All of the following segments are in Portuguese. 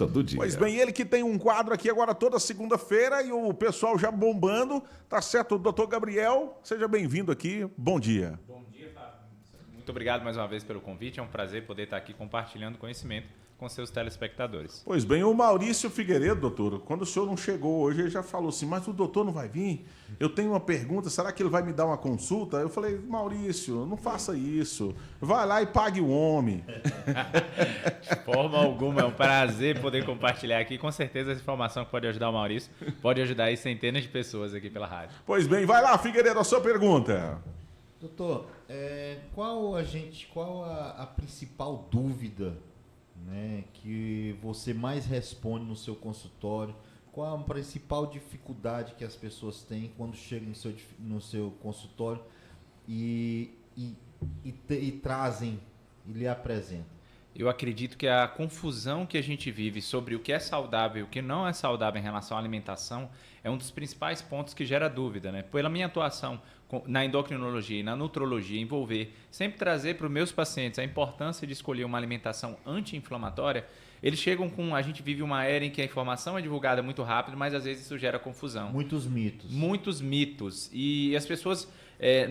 nutricionista do dia. Pois bem, ele que tem um quadro aqui agora toda segunda-feira e o pessoal já bombando, tá certo? O doutor Gabriel, seja bem-vindo aqui, bom dia. Bom dia, Fábio. Muito obrigado mais uma vez pelo convite, é um prazer poder estar aqui compartilhando conhecimento com seus telespectadores. Pois bem, o Maurício Figueiredo, doutor, quando o senhor não chegou hoje, ele já falou assim, mas o doutor não vai vir? Eu tenho uma pergunta, será que ele vai me dar uma consulta? Eu falei, Maurício, não faça isso, vai lá e pague o homem. De forma alguma, é um prazer poder compartilhar aqui, com certeza essa informação que pode ajudar o Maurício, pode ajudar aí centenas de pessoas aqui pela rádio. Pois bem, vai lá, Figueiredo, a sua pergunta. Doutor, qual a principal dúvida, né, que você mais responde no seu consultório? Qual a principal dificuldade que as pessoas têm quando chegam no seu consultório e trazem e lhe apresentam? Eu acredito que a confusão que a gente vive sobre o que é saudável e o que não é saudável em relação à alimentação é um dos principais pontos que gera dúvida, né? Pela minha atuação na endocrinologia e na nutrologia, envolver, sempre trazer para os meus pacientes a importância de escolher uma alimentação anti-inflamatória, eles chegam com... A gente vive uma era em que a informação é divulgada muito rápido, mas às vezes isso gera confusão. Muitos mitos. Muitos mitos. E as pessoas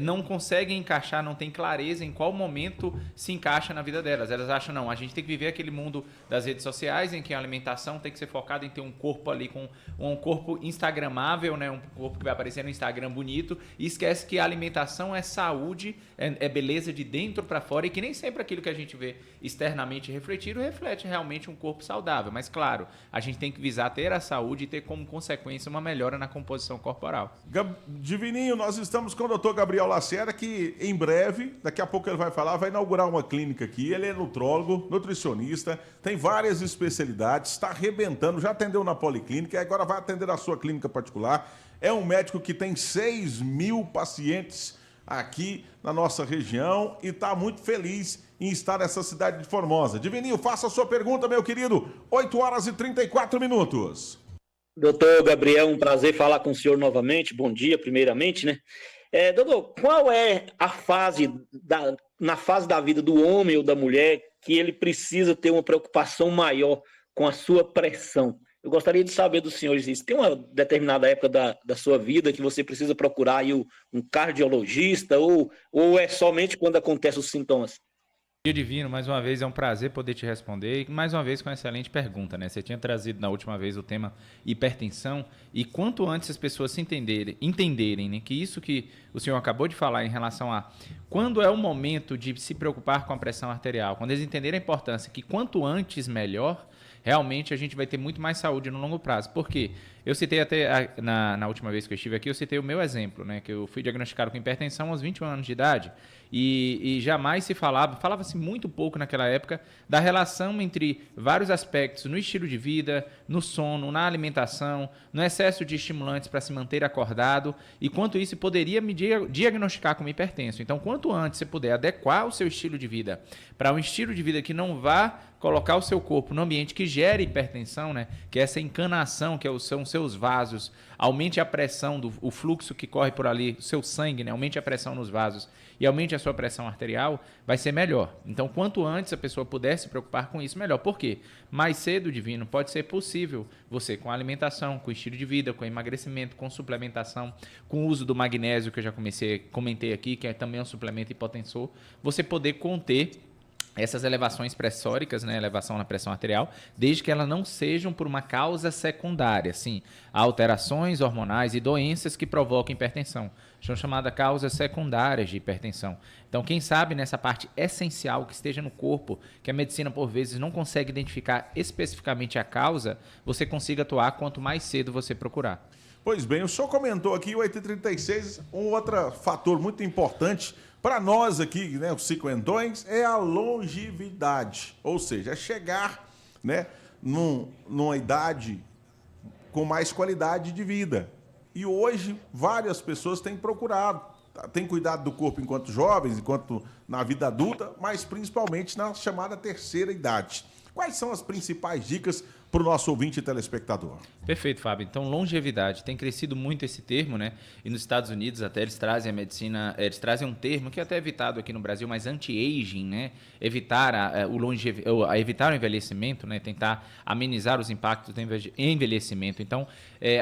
não conseguem encaixar, não têm clareza em qual momento se encaixa na vida delas. Elas acham, não, a gente tem que viver aquele mundo das redes sociais em que a alimentação tem que ser focada em ter um corpo ali, com um corpo instagramável, né? Um corpo que vai aparecer no Instagram bonito, e esquece que a alimentação é saúde, é beleza de dentro para fora, e que nem sempre aquilo que a gente vê externamente refletido reflete realmente um corpo saudável. Mas, claro, a gente tem que visar ter a saúde e ter como consequência uma melhora na composição corporal. Divininho, nós estamos com o doutor Gabriel Lacerda, que em breve, daqui a pouco ele vai falar, vai inaugurar uma clínica aqui. Ele é nutrólogo, nutricionista, tem várias especialidades, está arrebentando, já atendeu na policlínica e agora vai atender na sua clínica particular. É um médico que tem 6.000 pacientes aqui na nossa região e está muito feliz em estar nessa cidade de Formosa. Divininho, faça a sua pergunta, meu querido. 8h34. Doutor Gabriel, um prazer falar com o senhor novamente. Bom dia, primeiramente, né? Doutor, qual é a na fase da vida do homem ou da mulher que ele precisa ter uma preocupação maior com a sua pressão? Eu gostaria de saber dos senhores isso. Tem uma determinada época da sua vida que você precisa procurar aí um cardiologista ou é somente quando acontecem os sintomas? Dia Divino, mais uma vez é um prazer poder te responder e mais uma vez com uma excelente pergunta, né? Você tinha trazido na última vez o tema hipertensão e quanto antes as pessoas se entenderem, né, que isso que o senhor acabou de falar em relação a quando é o momento de se preocupar com a pressão arterial, quando eles entenderem a importância que quanto antes melhor, realmente a gente vai ter muito mais saúde no longo prazo. Por quê? Eu citei até, na última vez que eu estive aqui, eu citei o meu exemplo, né? Que eu fui diagnosticado com hipertensão aos 21 anos de idade e jamais se falava-se muito pouco naquela época da relação entre vários aspectos no estilo de vida, no sono, na alimentação, no excesso de estimulantes para se manter acordado e quanto isso poderia me diagnosticar como hipertenso. Então, quanto antes você puder adequar o seu estilo de vida para um estilo de vida que não vá colocar o seu corpo no ambiente que gera hipertensão, né? Que é essa encanação, que são seus vasos, aumente a pressão, o fluxo que corre por ali, o seu sangue, né? Aumente a pressão nos vasos e aumente a sua pressão arterial, vai ser melhor. Então, quanto antes a pessoa puder se preocupar com isso, melhor. Por quê? Mais cedo, Divino, pode ser possível você, com alimentação, com estilo de vida, com emagrecimento, com suplementação, com o uso do magnésio, que eu já comentei aqui, que é também um suplemento hipotensor, você poder conter essas elevações pressóricas, né, elevação na pressão arterial, desde que elas não sejam por uma causa secundária, sim, alterações hormonais e doenças que provocam hipertensão, são chamadas causas secundárias de hipertensão. Então, quem sabe nessa parte essencial que esteja no corpo, que a medicina por vezes não consegue identificar especificamente a causa, você consiga atuar quanto mais cedo você procurar. Pois bem, o senhor comentou aqui, o 8h36, um outro fator muito importante para nós aqui, né, os cinquentões, é a longevidade. Ou seja, é chegar, né, numa idade com mais qualidade de vida. E hoje, várias pessoas têm procurado, têm cuidado do corpo enquanto jovens, enquanto na vida adulta, mas principalmente na chamada terceira idade. Quais são as principais dicas para o nosso ouvinte e telespectador. Perfeito, Fábio. Então, longevidade. Tem crescido muito esse termo, né? E nos Estados Unidos até eles trazem a medicina, eles trazem um termo que é até evitado aqui no Brasil, mas anti-aging, né? Evitar evitar o envelhecimento, né? Tentar amenizar os impactos do envelhecimento. Então,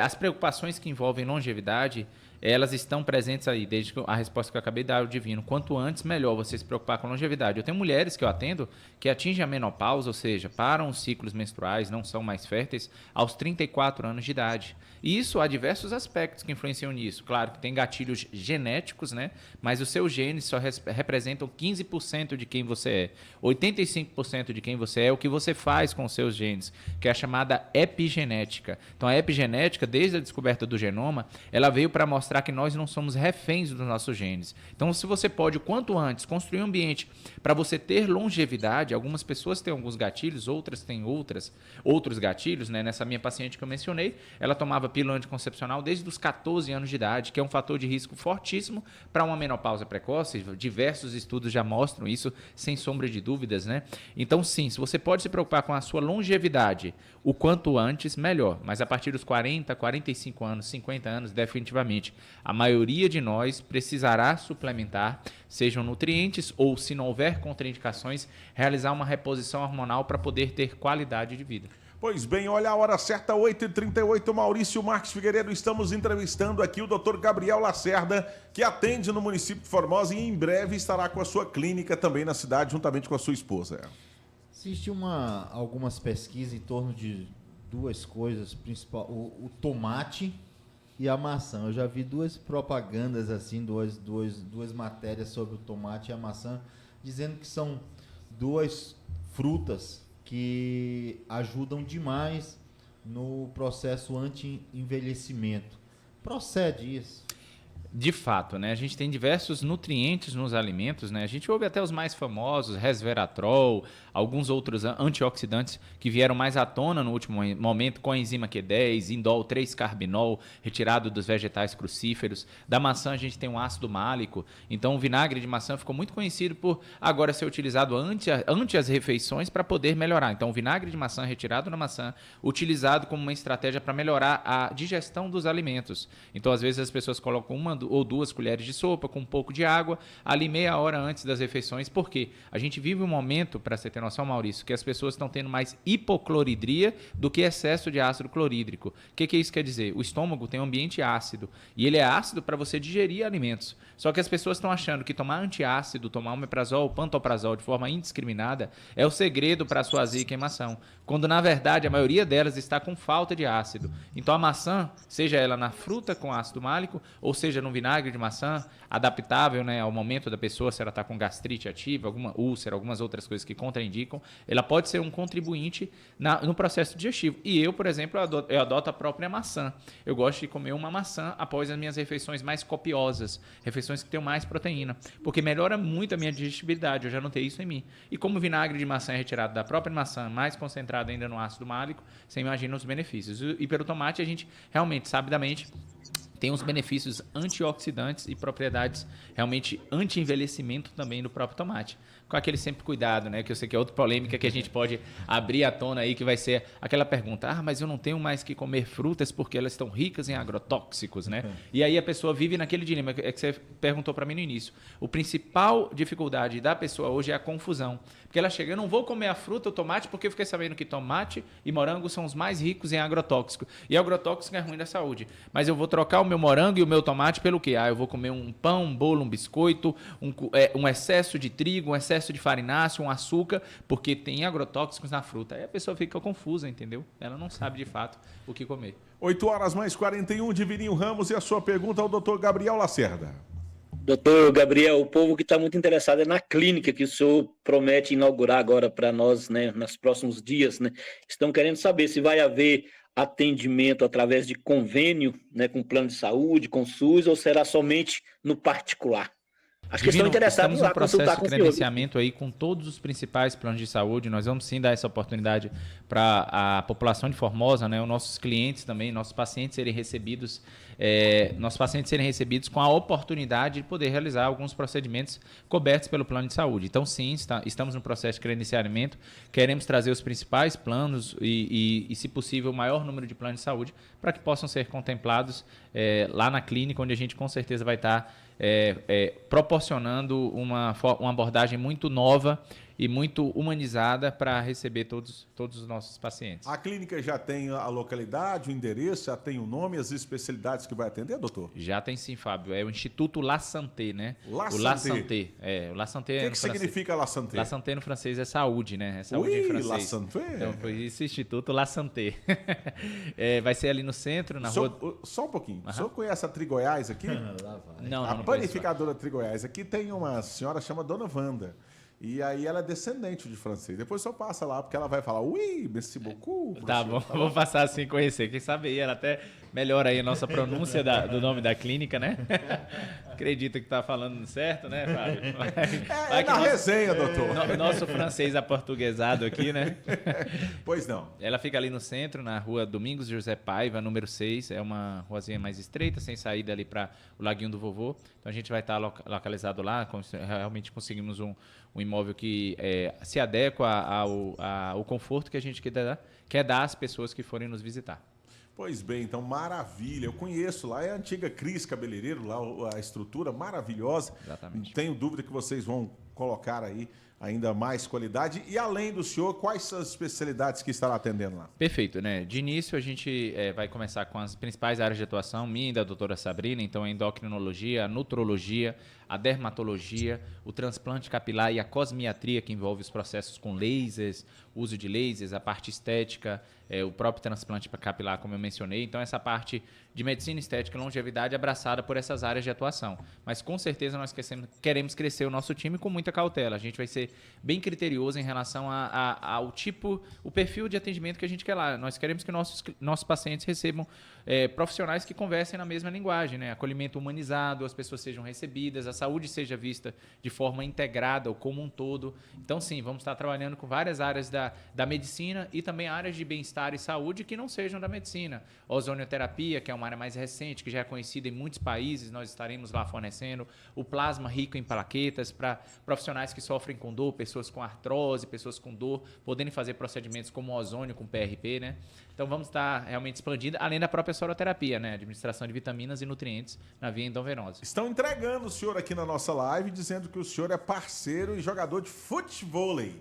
as preocupações que envolvem longevidade, elas estão presentes aí, desde a resposta que eu acabei de dar ao divino. Quanto antes, melhor você se preocupar com longevidade. Eu tenho mulheres que eu atendo que atingem a menopausa, ou seja, param os ciclos menstruais, não são mais férteis, aos 34 anos de idade. E isso há diversos aspectos que influenciam nisso. Claro que tem gatilhos genéticos, né? Mas os seus genes só representam 15% de quem você é. 85% de quem você é o que você faz com os seus genes, que é a chamada epigenética. Então, a epigenética, desde a descoberta do genoma, ela veio para mostrar que nós não somos reféns dos nossos genes. Então, se você pode, o quanto antes, construir um ambiente para você ter longevidade, algumas pessoas têm alguns gatilhos, outras têm outros gatilhos, né? Nessa minha paciente que eu mencionei, ela tomava pílula anticoncepcional desde os 14 anos de idade, que é um fator de risco fortíssimo para uma menopausa precoce. Diversos estudos já mostram isso, sem sombra de dúvidas, né? Então, sim, se você pode se preocupar com a sua longevidade, o quanto antes, melhor. Mas a partir dos 40, 45 anos, 50 anos, definitivamente, a maioria de nós precisará suplementar, sejam nutrientes ou, se não houver contraindicações, realizar uma reposição hormonal para poder ter qualidade de vida. Pois bem, olha a hora certa, 8h38, Maurício Marques Figueiredo, estamos entrevistando aqui o Dr. Gabriel Lacerda, que atende no município de Formosa e em breve estará com a sua clínica também na cidade, juntamente com a sua esposa. Existe algumas pesquisas em torno de duas coisas, principal, o tomate e a maçã. Eu já vi duas propagandas assim, duas matérias sobre o tomate e a maçã, dizendo que são duas frutas que ajudam demais no processo anti-envelhecimento. Procede isso? De fato, né? A gente tem diversos nutrientes nos alimentos, né? A gente ouve até os mais famosos, resveratrol, alguns outros antioxidantes que vieram mais à tona no último momento, coenzima Q10, indol 3-carbinol, retirado dos vegetais crucíferos. Da maçã a gente tem um ácido málico, então o vinagre de maçã ficou muito conhecido por agora ser utilizado ante as refeições para poder melhorar. Então o vinagre de maçã retirado na maçã, utilizado como uma estratégia para melhorar a digestão dos alimentos. Então às vezes as pessoas colocam uma ou 2 colheres de sopa com um pouco de água, ali meia hora antes das refeições, porque a gente vive um momento, para você ter noção, Maurício, que as pessoas estão tendo mais hipocloridria do que excesso de ácido clorídrico. O que isso quer dizer? O estômago tem um ambiente ácido, e ele é ácido para você digerir alimentos. Só que as pessoas estão achando que tomar antiácido, tomar omeprazol, pantoprazol de forma indiscriminada é o segredo para a sua azia e queimação, quando na verdade a maioria delas está com falta de ácido. Então a maçã, seja ela na fruta com ácido málico, ou seja no vinagre de maçã, adaptável, né, ao momento da pessoa, se ela está com gastrite ativa, alguma úlcera, algumas outras coisas que contraindicam, ela pode ser um contribuinte no processo digestivo. E eu, por exemplo, eu adoto a própria maçã. Eu gosto de comer uma maçã após as minhas refeições mais copiosas, refeições que tenham mais proteína, porque melhora muito a minha digestibilidade, eu já notei isso em mim. E como o vinagre de maçã é retirado da própria maçã, mais concentrado ainda no ácido málico, você imagina os benefícios. E pelo tomate, a gente realmente, sabidamente, tem uns benefícios antioxidantes e propriedades realmente anti-envelhecimento também do próprio tomate. Com aquele sempre cuidado, né? Que eu sei que é outra polêmica que a gente pode abrir à tona aí, que vai ser aquela pergunta: mas eu não tenho mais que comer frutas porque elas estão ricas em agrotóxicos, né? E aí a pessoa vive naquele dilema que você perguntou para mim no início. O principal dificuldade da pessoa hoje é a confusão. Porque ela chega, eu não vou comer a fruta, o tomate, porque eu fiquei sabendo que tomate e morango são os mais ricos em agrotóxico. E agrotóxico é ruim da saúde. Mas eu vou trocar o meu morango e o meu tomate pelo quê? Eu vou comer um pão, um bolo, um biscoito, um excesso de trigo, um excesso de farináceo, um açúcar, porque tem agrotóxicos na fruta. Aí a pessoa fica confusa, entendeu? Ela não sabe de fato o que comer. 8h mais 41, Divininho Ramos, e a sua pergunta ao Dr. Gabriel Lacerda. Doutor Gabriel, o povo que está muito interessado é na clínica que o senhor promete inaugurar agora para nós, né, nos próximos dias, né? Estão querendo saber se vai haver atendimento através de convênio, né, com plano de saúde, com SUS, ou será somente no particular? Acho que estão interessados estamos em no lá processo consultar de com o senhor. credenciamento aí com todos os principais planos de saúde. Nós vamos sim dar essa oportunidade para a população de Formosa, né, os nossos clientes também, nossos pacientes serem recebidos com a oportunidade de poder realizar alguns procedimentos cobertos pelo plano de saúde. Então, sim, estamos no processo de credenciamento, queremos trazer os principais planos e, se possível, o maior número de planos de saúde para que possam ser contemplados lá na clínica, onde a gente com certeza vai estar proporcionando uma abordagem muito nova e muito humanizada para receber todos os nossos pacientes. A clínica já tem a localidade, o endereço, já tem o nome, as especialidades que vai atender, doutor? Já tem sim, Fábio. É o Instituto La Santé, né? La o La Santé. Santé. O La Santé O que significa La Santé? La Santé no francês é saúde, né? É saúde em francês. La Santé? Então, por isso, Instituto La Santé. Vai ser ali no centro, na rua... Só um pouquinho. O senhor conhece a Trigoiás aqui? Não, A não panificadora Trigoiás. Aqui tem uma senhora chama Dona Wanda. E aí ela é descendente de francês. Depois o senhor passa lá, porque ela vai falar oui, merci beaucoup. Tá bom, vou passar assim a conhecer. Quem sabe aí ela até melhora aí a nossa pronúncia do nome da clínica, né? Acredito que tá falando certo, né, Fábio? É na resenha, doutor. Nosso francês aportuguesado aqui, né? Pois não. Ela fica ali no centro, na rua Domingos José Paiva, número 6. É uma ruazinha mais estreita, sem saída ali para o Laguinho do Vovô. Então a gente vai estar localizado lá. Realmente conseguimos um imóvel que se adequa ao conforto que a gente quer dar às pessoas que forem nos visitar. Pois bem, então maravilha. Eu conheço lá, é a antiga Cris Cabeleireiro, lá a estrutura maravilhosa. Exatamente. Não tenho dúvida que vocês vão colocar aí ainda mais qualidade. E além do senhor, quais são as especialidades que estará atendendo lá? Perfeito, né? De início a gente vai começar com as principais áreas de atuação, minha e da doutora Sabrina, então a endocrinologia, a nutrologia, a dermatologia, o transplante capilar e a cosmiatria, que envolve os processos com lasers, uso de lasers, a parte estética, o próprio transplante capilar, como eu mencionei. Então, essa parte de medicina estética e longevidade é abraçada por essas áreas de atuação. Mas, com certeza, nós queremos crescer o nosso time com muita cautela. A gente vai ser bem criterioso em relação ao tipo, o perfil de atendimento que a gente quer lá. Nós queremos que nossos pacientes recebam profissionais que conversem na mesma linguagem, né? Acolhimento humanizado, as pessoas sejam recebidas, a saúde seja vista de forma integrada ou como um todo. Então, sim, vamos estar trabalhando com várias áreas da medicina e também áreas de bem-estar e saúde que não sejam da medicina. Ozonioterapia, que é uma área mais recente, que já é conhecida em muitos países, nós estaremos lá fornecendo. O plasma rico em plaquetas para profissionais que sofrem com dor, pessoas com artrose, pessoas com dor, poderem fazer procedimentos como ozônio com PRP, né? Então, vamos estar realmente expandindo, além da própria soroterapia, né? Administração de vitaminas e nutrientes na via endovenosa. Estão entregando o senhor aqui na nossa live, dizendo que o senhor é parceiro e jogador de futevôlei.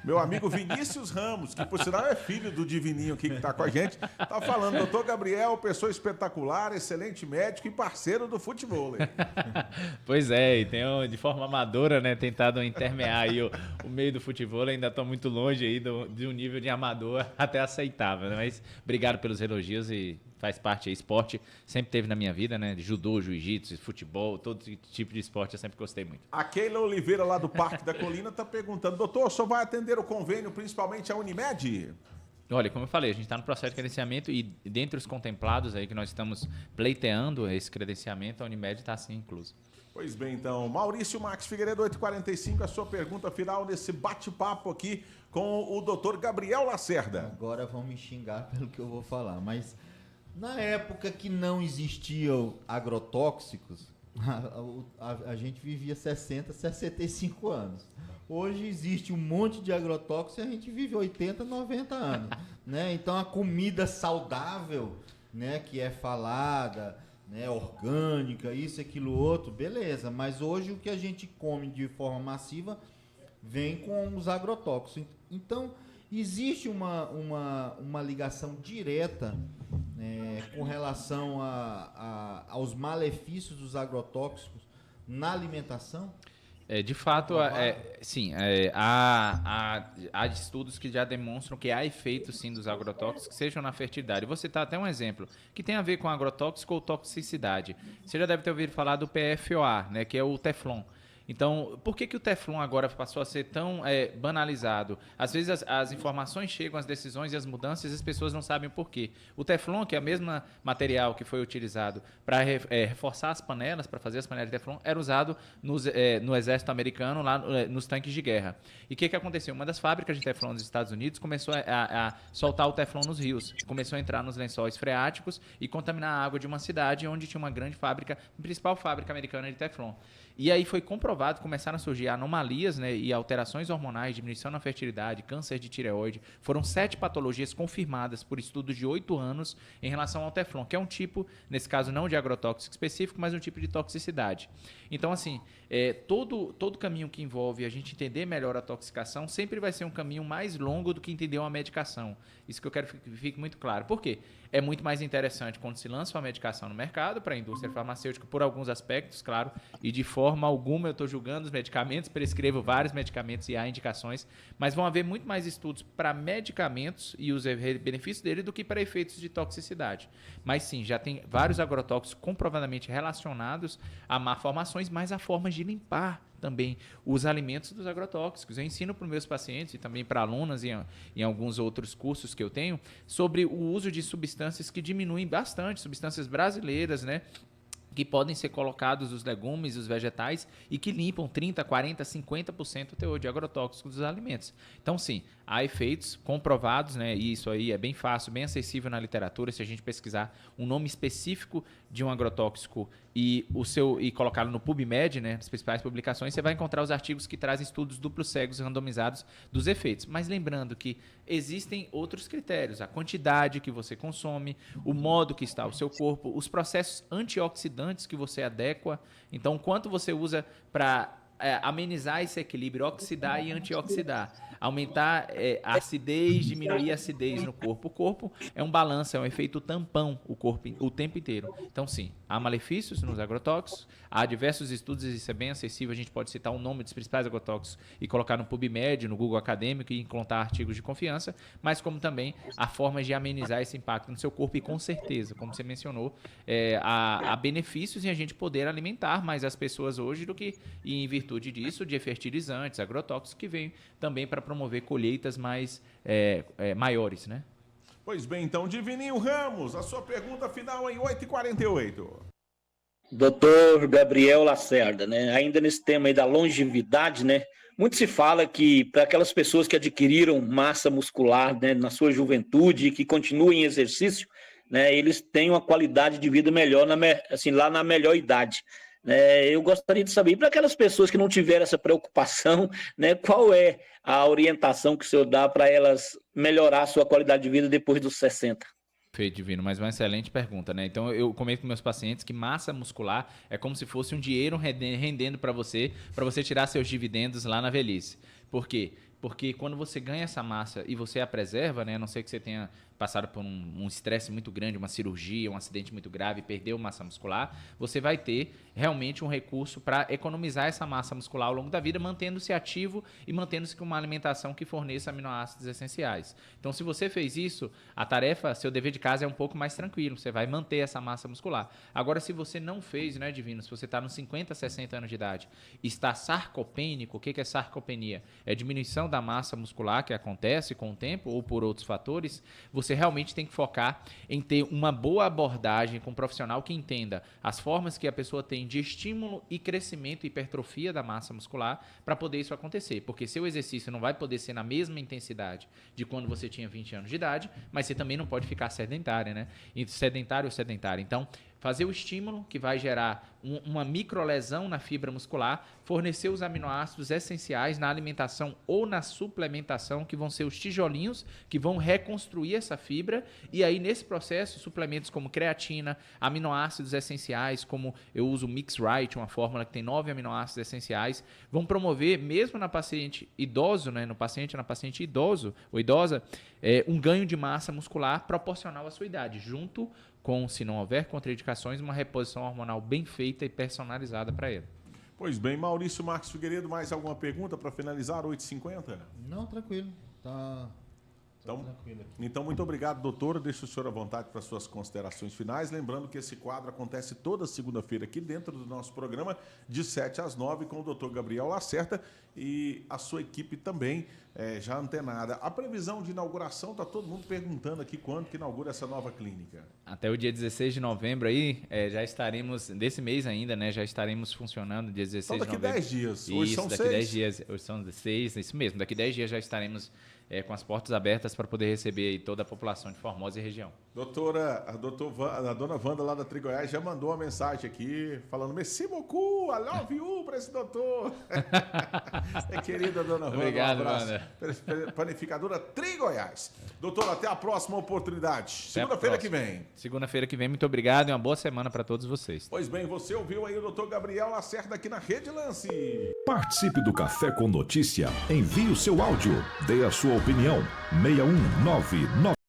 Meu amigo Vinícius Ramos, que por sinal é filho do Divininho aqui que está com a gente, tá falando, doutor Gabriel, pessoa espetacular, excelente médico e parceiro do futevôlei. Pois é, e tenho de forma amadora, né, tentado intermear aí o meio do futebol, ainda estou muito longe aí de um nível de amador até aceitável, né? Mas obrigado pelos elogios e faz parte aí, esporte sempre teve na minha vida, né, de judô, jiu-jitsu, futebol, todo tipo de esporte eu sempre gostei muito. A Keila Oliveira lá do Parque da Colina está perguntando, doutor, o senhor vai atender o convênio, principalmente a Unimed? Olha, como eu falei, a gente está no processo de credenciamento e dentre os contemplados aí que nós estamos pleiteando esse credenciamento, a Unimed está assim incluso. Pois bem, então, Maurício Max Figueiredo, 8h45, a sua pergunta final nesse bate-papo aqui com o doutor Gabriel Lacerda. Agora vão me xingar pelo que eu vou falar, mas na época que não existiam agrotóxicos, a gente vivia 60, 65 anos. Hoje existe um monte de agrotóxicos e a gente vive 80, 90 anos. Né? Então a comida saudável, né, que é falada, né, orgânica, isso, aquilo, outro, beleza. Mas hoje o que a gente come de forma massiva vem com os agrotóxicos. Então existe uma ligação direta com relação aos malefícios dos agrotóxicos na alimentação? De fato, sim, há estudos que já demonstram que há efeitos, sim, dos agrotóxicos, sejam na fertilidade. Vou citar até um exemplo, que tem a ver com agrotóxico ou toxicidade. Você já deve ter ouvido falar do PFOA, né, que é o Teflon. Então, por que o Teflon agora passou a ser tão banalizado? Às vezes as informações chegam, as decisões e as mudanças, e as pessoas não sabem o porquê. O Teflon, que é o mesmo material que foi utilizado para reforçar as panelas, para fazer as panelas de Teflon, era usado no exército americano, lá nos tanques de guerra. E o que aconteceu? Uma das fábricas de Teflon dos Estados Unidos começou a soltar o Teflon nos rios, começou a entrar nos lençóis freáticos e contaminar a água de uma cidade onde tinha uma grande fábrica, a principal fábrica americana de Teflon. E aí foi comprovado, começaram a surgir anomalias, né, e alterações hormonais, diminuição na fertilidade, câncer de tireoide. Foram 7 patologias confirmadas por estudos de 8 anos em relação ao Teflon, que é um tipo, nesse caso não de agrotóxico específico, mas um tipo de toxicidade. Então, assim, todo caminho que envolve a gente entender melhor a toxicação sempre vai ser um caminho mais longo do que entender uma medicação. Isso que eu quero que fique muito claro. Por quê? É muito mais interessante quando se lança uma medicação no mercado para a indústria farmacêutica, por alguns aspectos, claro, e de forma alguma eu estou julgando os medicamentos, prescrevo vários medicamentos e há indicações, mas vão haver muito mais estudos para medicamentos e os benefícios dele do que para efeitos de toxicidade. Mas sim, já tem vários agrotóxicos comprovadamente relacionados a malformações, mas a formas de limpar também os alimentos dos agrotóxicos. Eu ensino para os meus pacientes e também para alunas em alguns outros cursos que eu tenho sobre o uso de substâncias que diminuem bastante, substâncias brasileiras, né? Que podem ser colocados os legumes, os vegetais e que limpam 30%, 40%, 50% o teor de agrotóxicos dos alimentos. Então, sim, há efeitos comprovados, né? E isso aí é bem fácil, bem acessível na literatura. Se a gente pesquisar um nome específico de um agrotóxico e colocá-lo no PubMed, né, nas principais publicações, você vai encontrar os artigos que trazem estudos duplos cegos randomizados dos efeitos. Mas lembrando que existem outros critérios, a quantidade que você consome, o modo que está o seu corpo, os processos antioxidantes que você adequa. Então, quanto você usa para amenizar esse equilíbrio, oxidar e antioxidar. Aumentar a acidez, diminuir a acidez no corpo. O corpo é um balanço, é um efeito tampão, o corpo o tempo inteiro. Então, sim, há malefícios nos agrotóxicos, há diversos estudos, isso é bem acessível, a gente pode citar o nome dos principais agrotóxicos e colocar no PubMed, no Google Acadêmico e encontrar artigos de confiança, mas como também há formas de amenizar esse impacto no seu corpo e com certeza, como você mencionou, há benefícios em a gente poder alimentar mais as pessoas hoje do que em virtude disso, de fertilizantes, agrotóxicos que vêm também para promover colheitas mais maiores, né? Pois bem, então, Divininho Ramos, a sua pergunta final em 8h48. Doutor Gabriel Lacerda, né? Ainda nesse tema aí da longevidade, né? Muito se fala que para aquelas pessoas que adquiriram massa muscular, né, na sua juventude e que continuem em exercício, né, eles têm uma qualidade de vida melhor assim, lá na melhor idade. Eu gostaria de saber, para aquelas pessoas que não tiveram essa preocupação, né, qual é a orientação que o senhor dá para elas melhorar a sua qualidade de vida depois dos 60? Perfeito, Divino, mas uma excelente pergunta, né? Então eu comento com meus pacientes que massa muscular é como se fosse um dinheiro rendendo para você tirar seus dividendos lá na velhice. Por quê? Porque quando você ganha essa massa e você a preserva, né? A não ser que você tenha passado por um estresse muito grande, uma cirurgia, um acidente muito grave, perdeu massa muscular, você vai ter realmente um recurso para economizar essa massa muscular ao longo da vida, mantendo-se ativo e mantendo-se com uma alimentação que forneça aminoácidos essenciais. Então, se você fez isso, a tarefa, seu dever de casa é um pouco mais tranquilo, você vai manter essa massa muscular. Agora, se você não fez, né, Divino, se você está nos 50, 60 anos de idade, está sarcopênico, o que é sarcopenia? É diminuição da massa muscular que acontece com o tempo ou por outros fatores, você realmente tem que focar em ter uma boa abordagem com um profissional que entenda as formas que a pessoa tem de estímulo e crescimento e hipertrofia da massa muscular para poder isso acontecer. Porque seu exercício não vai poder ser na mesma intensidade de quando você tinha 20 anos de idade, mas você também não pode ficar sedentário, né? Sedentário ou sedentário. Então, fazer o estímulo que vai gerar uma microlesão na fibra muscular, fornecer os aminoácidos essenciais na alimentação ou na suplementação, que vão ser os tijolinhos que vão reconstruir essa fibra, e aí nesse processo, suplementos como creatina, aminoácidos essenciais, como eu uso o Mix Right, uma fórmula que tem 9 aminoácidos essenciais, vão promover, mesmo na paciente idoso, né, na paciente idoso ou idosa, um ganho de massa muscular proporcional à sua idade, junto com, se não houver contraindicações, uma reposição hormonal bem feita e personalizada para ele. Pois bem, Maurício Marques Figueiredo, mais alguma pergunta para finalizar, 8h50? Não, tranquilo. Tá Então, muito obrigado, doutora. Deixo o senhor à vontade para suas considerações finais. Lembrando que esse quadro acontece toda segunda-feira aqui dentro do nosso programa, de 7 às 9, com o doutor Gabriel Lacerda e a sua equipe também, já antenada. A previsão de inauguração, está todo mundo perguntando aqui quando que inaugura essa nova clínica. Até o dia 16 de novembro aí, já estaremos, desse mês ainda, né? Já estaremos funcionando dia 16 então, de novembro. daqui 10 dias. Hoje são 6. Daqui 10 dias. Hoje são 6, isso mesmo. Daqui 10 dias já estaremos com as portas abertas para poder receber aí toda a população de Formosa e região. A dona Wanda lá da Trigoiás já mandou uma mensagem aqui falando: Merci beaucoup, I love you para esse doutor. Querida dona Wanda, obrigado, um abraço. Wanda. Panificadora Trigoiás. Doutor, até a próxima oportunidade. Segunda-feira que vem. Segunda-feira que vem, muito obrigado e uma boa semana para todos vocês. Pois bem, você ouviu aí o doutor Gabriel Lacerda aqui na Rede Lance. Participe do Café com Notícia. Envie o seu áudio. Dê a sua opinião. 619